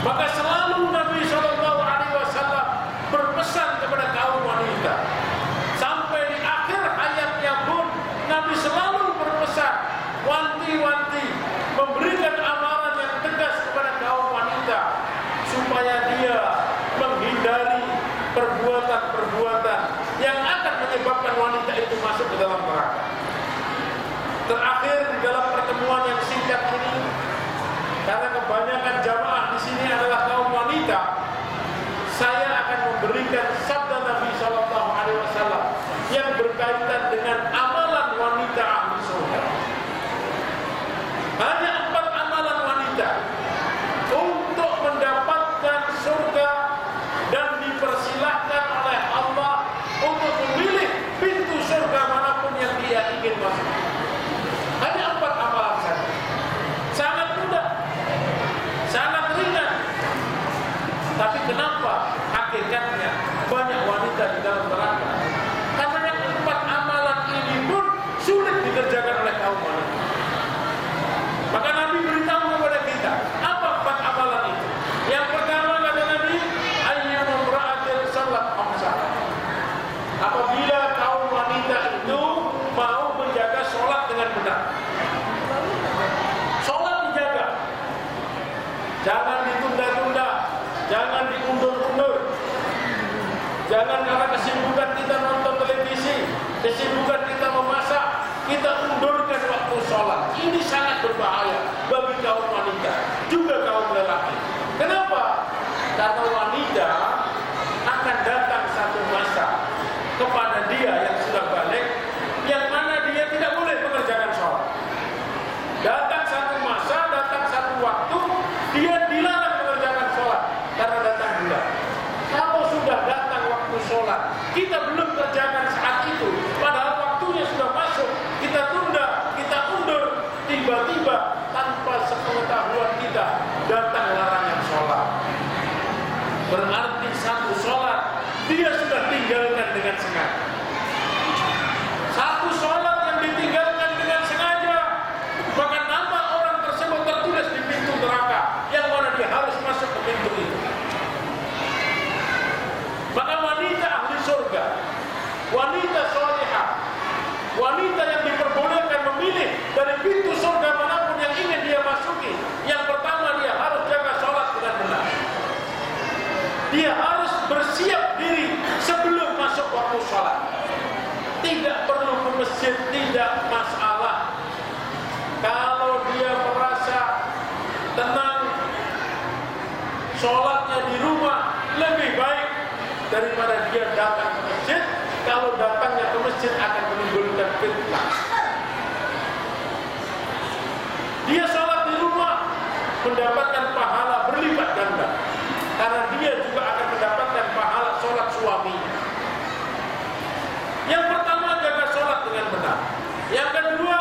Maka selalu Nabi SAW berpesan kepada kaum wanita. Sampai di akhir hayatnya pun Nabi selalu berpesan, wanti-wanti, memberikan amaran yang tegas kepada kaum wanita supaya dia menghindari perbuatan-perbuatan yang akan menyebabkan wanita itu masuk ke dalam neraka. Terakhir di dalam pertemuan yang singkat ini, karena kebanyakan jamaah di sini adalah kaum wanita, saya akan memberikan sabda Nabi SAW yang berkaitan dengan amalan wanita ahli surga. Hanya 4 amalan wanita untuk mendapatkan surga dan dipersilahkan oleh Allah untuk memilih pintu surga manapun yang dia ingin masuk. Hanya 4 amalan saja. Sangat mudah, sangat ringan. Tapi kenapa hakikatnya banyak wanita di dalam neraka? Karena yang 4 amalan ini pun sulit dikerjakan oleh kaum wanita. Maka Nabi beritahu kepada kita, apa 4 amalan itu? Yang pertama kata Nabi, ayyuma imra'atin shalat khamsah. Apabila kaum wanita itu mau menjaga sholat dengan benar. Sholat dijaga, jangan ditunda-tunda, jangan diundur-undur. Jangan karena kesibukan kita nonton televisi, kesibukan kita memasak, kita undurkan waktu sholat. Ini sangat berbahaya bagi kaum wanita, juga kaum lelaki. Kenapa? Karena wanita akan datang satu masa kepada dia yang sudah balik, yang mana dia tidak boleh mengerjakan sholat. Datang satu masa, datang satu waktu, dia dilarang mengerjakan sholat karena datang bulan. Kalau sudah datang waktu sholat, kita belum kerjakan saat itu, padahal waktunya sudah masuk, kita tunda, kita undur, tiba-tiba tanpa sepengetahuan kita datang larangan sholat. Berarti satu sholat dia sudah tinggalkan dengan sengaja. Satu sholat yang ditinggalkan dengan sengaja, maka nama orang tersebut tertulis di pintu neraka, yang mana dia harus masuk ke pintu itu. Maka wanita ahli surga, wanita salihah, wanita yang diperbolehkan memilih dari pintu surga manapun yang ingin dia masuki, yang pertama dia harus jaga sholat dengan benar. Dia harus bersiap diri sebelum masuk waktu sholat. Tidak perlu ke masjid, tidak masalah. Kalau dia merasa tenang, sholatnya di rumah lebih baik daripada dia datang ke masjid. Kalau datangnya ke masjid akan menimbulkan fitnah. Dia sholat di rumah mendapatkan pahala berlipat ganda, karena dia juga akan mendapatkan pahala sholat suaminya. Yang pertama, jaga sholat dengan benar. Yang kedua,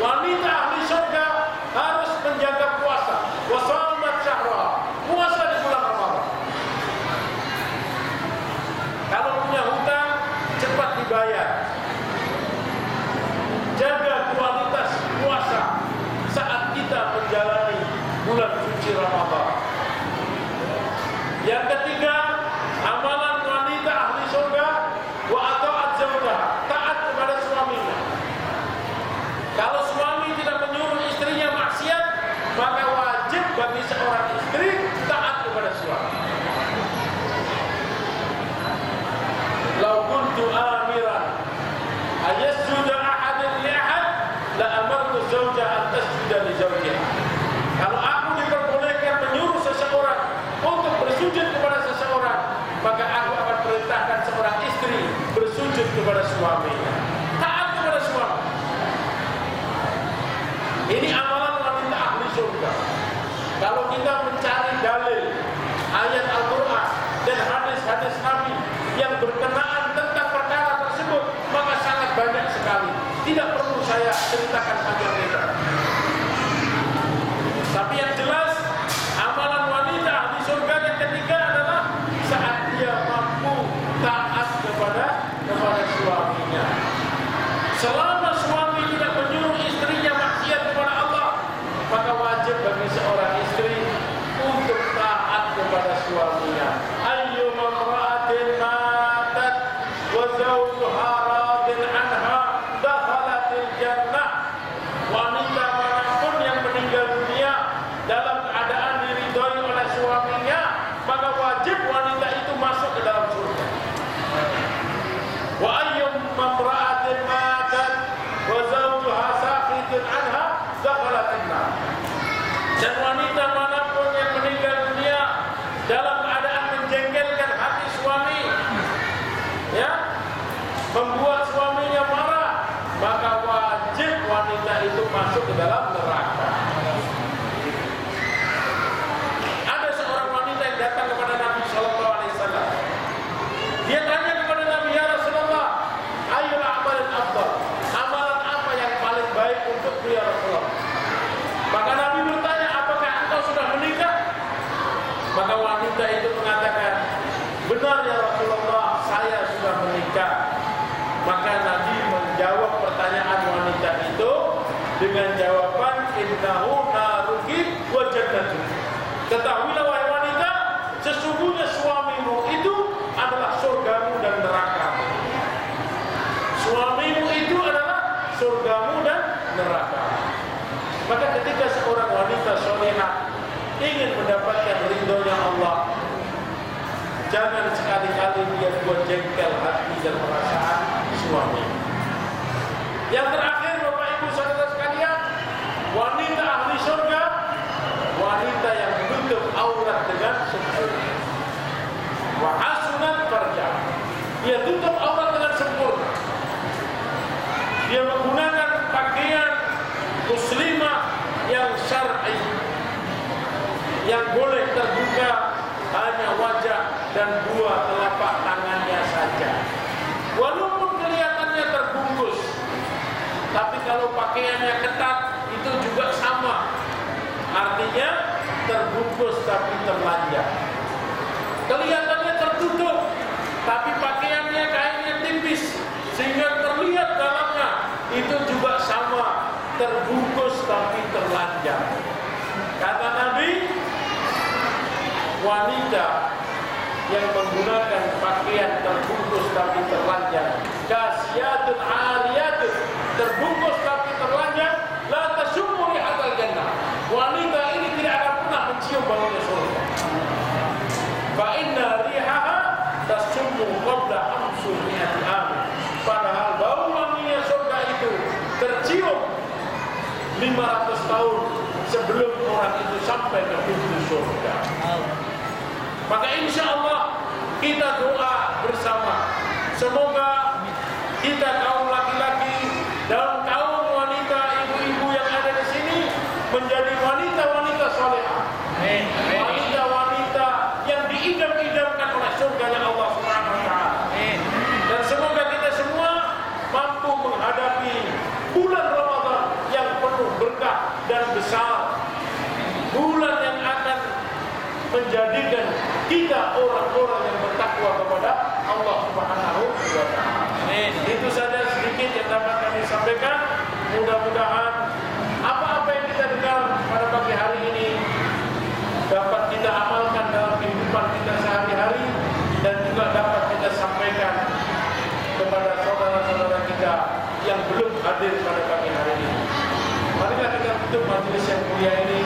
wanita ahli surga harus menjaga puasa. Wasamat syahra, puasa di bulan Ramadan. Kalau punya hutang, cepat dibayar. Jaga kualitas puasa saat kita menjalani bulan suci Ramadan. Yang ketiga, amalan wanita ahli surga, wa ata'at zawjaha, taat kepada suaminya. Kalau suami tidak menyuruh istrinya maksiat, maka wajib bagi seorang istri taat kepada suami. Lau kuntu amiran ayasjuda ahadin li ahad la amartu zawja an tasjuda li zawjiha. Kalau aku diperbolehkan menyuruh seseorang untuk bersujud kepada seseorang, maka aku akan perintahkan seorang istri bersujud kepada suaminya. Taat kepada suami. Ini amalan wanita ahli surga. Kalau kita mencari dalil ayat Al-Quran dan hadis-hadis Nabi yang berkenaan tentang perkara tersebut, maka sangat banyak sekali. Tidak perlu saya ceritakan panjang lebar. Tapi yang jelas, amalan wanita ahli surga yang ketiga adalah saat dia mampu taat kepada suaminya. wanita itu mengatakan, benar ya Rasulullah, saya sudah menikah. Maka Nabi menjawab pertanyaan wanita itu dengan jawaban, innahu naruki wa jannatu. Ketahuilah wahai wanita, sesungguhnya suamimu itu adalah surgamu dan neraka. Suamimu itu adalah surgamu dan neraka. Maka ketika seorang wanita solehah ingin mendapatkan ridhonya Allah, jangan sekali-kali dia buat jengkel hati dan perasaan suami. Yang terakhir, Bapak Ibu saudara sekalian, wanita ahli surga, wanita yang menutup aurat dengan sempurna. Wa hasunat farja, dia tutup aurat dengan sempurna. Dia menggunakan pakaian muslimah yang syar'i, yang boleh terbuka hanya wajah dan dua telapak tangannya saja. Walaupun kelihatannya terbungkus, tapi kalau pakaiannya ketat itu juga sama. Artinya terbungkus tapi terlanjang. Kelihatannya tertutup, tapi pakaiannya kainnya tipis sehingga terlihat dalamnya. Itu juga sama, terbungkus tapi terlanjang. Kata Nabi, wanita yang menggunakan pakaian terbungkus tapi terlanjang, kasiyatun ariyatun, terbungkus tapi terlanjang, la tasummu rihatal jannah. Wanita ini tidak akan pernah mencium baunya surga. Fa inna rihaha tasummu qabla amsu mi'ati amin. Padahal bau wanginya surga itu tercium 500 tahun sebelum orang itu sampai ke pintu surga. Maka insya Allah kita doa bersama, semoga kita kaum laki-laki dan kaum wanita, ibu-ibu yang ada di sini menjadi wanita-wanita salehah, wanita-wanita yang diidam-idamkan oleh surganya Allah Subhanahu wa taala. Dan semoga kita semua mampu menghadapi bulan Ramadan yang penuh berkah dan besar, bulan yang akan menjadikan kita orang-orang yang bertakwa kepada Allah Subhanahu wa taala. Itu saja sedikit yang dapat kami sampaikan. Mudah-mudahan apa-apa yang kita dengar pada pagi hari ini dapat kita amalkan dalam kehidupan kita sehari-hari dan juga dapat kita sampaikan kepada saudara-saudara kita yang belum hadir pada pagi hari ini. Marilah kita tutup majelis yang mulia ini